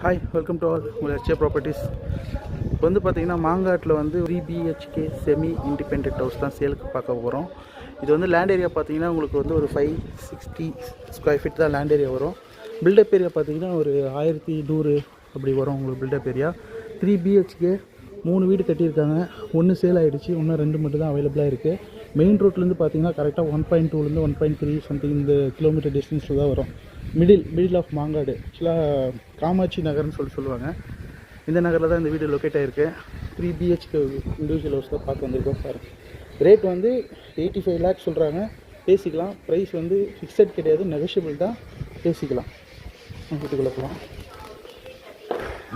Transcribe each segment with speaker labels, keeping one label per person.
Speaker 1: Hi, welcome to all உங்கள் HA properties. இப்போ வந்து பார்த்திங்கன்னா மாங்காட்டில் வந்து 3 BHK செமி இண்டிபெண்ட் ஹவுஸ் தான் சேலுக்கு பார்க்க போகிறோம். இது வந்து லேண்ட் ஏரியா பார்த்திங்கன்னா உங்களுக்கு வந்து ஒரு 560 ஸ்கொயர் ஃபீட் தான் லேண்ட் ஏரியா வரும். பில்டப் ஏரியா பார்த்திங்கன்னா ஒரு 1100 அப்படி வரும் உங்களுக்கு பில்டப் ஏரியா. 3 BHK 3 வீடு கட்டியிருக்காங்க. 1 சேல் ஆகிடுச்சு, இன்னும் 2 மட்டும் தான் அவைலபிளாக இருக்குது. மெயின் ரோட்லேருந்து பார்த்திங்கன்னா கரெக்டாக 1.2லேருந்து 1.3 சம்திங் இந்த கிலோமீட்டர் டிஸ்டன்ஸில் தான் வரும். Middle of Mangadu. ஆக்சுவலாக காமாட்சி நகர்னு சொல்லுவாங்க. இந்த நகரில் தான் இந்த வீடு லொக்கேட் ஆகிருக்கு. 3 BHK இண்டிவிஜுவல் ஹவுஸ் தான் பார்க்க வந்திருக்கோம். பாருங்கள், ரேட் வந்து 85 lakhs சொல்கிறாங்க. பேசிக்கலாம். ப்ரைஸ் வந்து ஃபிக்ஸட் கிடையாது, நெகோஷியபிள் தான், பேசிக்கலாம். வீட்டுக்குள்ளே போகலாம்.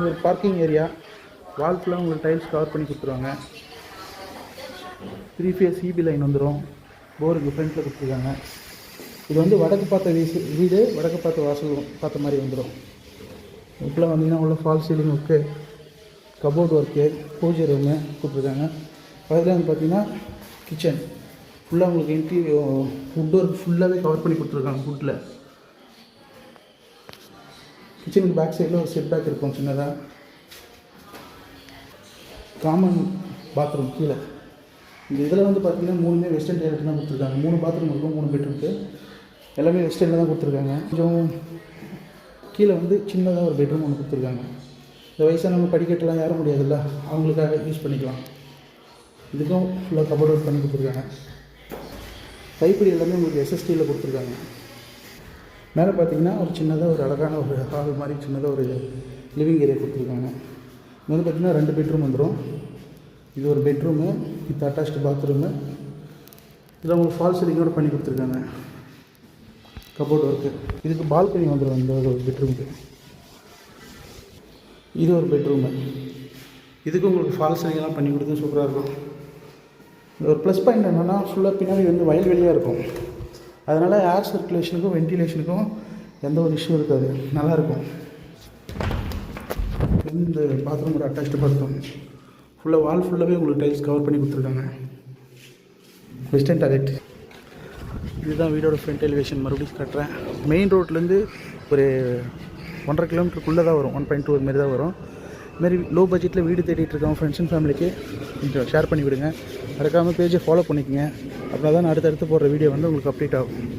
Speaker 1: ஒரு பார்க்கிங் ஏரியா, வால் ஃபுல்லாக உங்களுக்கு டைல்ஸ் கவர் பண்ணி கொடுத்துருவாங்க. 3 phase EB லைன் வந்துடும். போருக்கு ஃப்ரண்ட்டில் கொடுத்துருக்காங்க. இது வந்து வடக்கு பார்த்த வீடு, வடக்கு பார்த்த வாசல் பார்த்த மாதிரி வந்துடும். இப்போலாம் வந்தீங்கன்னா உள்ள fall ceiling work, cupboard work, பூஜை ரூமு கொடுத்துருக்காங்க. அதில் வந்து பார்த்திங்கன்னா கிச்சன் ஃபுல்லாக உங்களுக்கு வுட் ஒர்க் ஃபுல்லாகவே கவர் பண்ணி கொடுத்துருக்காங்க. வுட்டில் கிச்சனுக்கு பேக் சைடில் ஒரு செட் பேக் இருக்கும் சின்னதாக. காமன் பாத்ரூம் கீழே. இந்த இதில் வந்து பார்த்திங்கன்னா 3 வெஸ்டர்ன் டாய்லெட் தான் கொடுத்துருக்காங்க. 3 பாத்ரூம் இருக்கும், 3 பெட்ரூம்க்கு. எல்லாமே வெஸ்டர்னில் தான் கொடுத்துருக்காங்க. கொஞ்சம் கீழே வந்து சின்னதாக ஒரு பெட்ரூம் ஒன்று கொடுத்துருக்காங்க. இந்த வயசானவங்க படிக்கட்டெல்லாம் ஏற முடியாதுல்ல, அவங்களுக்காக யூஸ் பண்ணிக்கலாம். இதுக்கும் ஃபுல்லாக கபோர்ட் ஒர்க் பண்ணி கொடுத்துருக்காங்க. கைப்பிடி எல்லாமே உங்களுக்கு SSTயில் கொடுத்துருக்காங்க. மேலே பார்த்திங்கன்னா ஒரு சின்னதாக ஒரு அழகான ஒரு ஹால் மாதிரி சின்னதாக ஒரு லிவிங் ஏரியா கொடுத்துருக்காங்க. இது வந்து பார்த்திங்கன்னா 2 பெட்ரூம் வந்துடும். இது ஒரு பெட்ரூமு, இது அட்டாச்டு பாத்ரூமு. இதில் உங்களுக்கு ஃபால் சீலிங்கோட பண்ணி கொடுத்துருக்காங்க. Cupboard work. இதுக்கு பால்கனி வந்துடும். இந்த ஒரு பெட்ரூமுக்கு இது ஒரு பெட்ரூமு. இதுக்கு உங்களுக்கு ஃபால் சீலிங்கெல்லாம் பண்ணி கொடுத்து சூப்பராக இருக்கும். ஒரு ப்ளஸ் பாயிண்ட் என்னென்னா ஃபுல்லாக பின்னாடி வந்து வயல்வெளியாக இருக்கும். அதனால் ஏர் சர்க்குலேஷனுக்கும் வென்டிலேஷனுக்கும் எந்த ஒரு இஷ்யூ இருக்காது, நல்லாயிருக்கும். இந்த பாத்ரூமோட அட்டாச்டு பாத்ரூம் ஃபுல்லாக வால் ஃபுல்லாகவே உங்களுக்கு டைல்ஸ் கவர் பண்ணி கொடுத்துருக்காங்க. Western toilet. இதுதான் வீடோட ஃப்ரண்ட் எலிவேஷன். மறுபடியும் கட்டுறேன். மெயின் ரோட்லேருந்து ஒரு 1.5 கிலோமீட்டருக்குள்ளே தான் வரும். 1.2 மாரி தான் வரும். இதுமாரி லோ பட்ஜெட்டில் வீடு தேடிட்டு இருக்கோம் ஃப்ரெண்ட்ஸ் அண்ட் ஃபேமிலிக்கு கொஞ்சம் ஷேர் பண்ணி விடுங்க. மறக்காமல் பேஜை ஃபாலோ பண்ணிக்கோங்க. அப்படின்னா தான் அடுத்தடுத்து போடுற வீடியோ வந்து உங்களுக்கு அப்டேட் ஆகும்.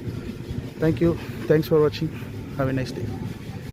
Speaker 1: தேங்க்யூ. தேங்க்ஸ் ஃபார் வாட்சிங். Have a nice day.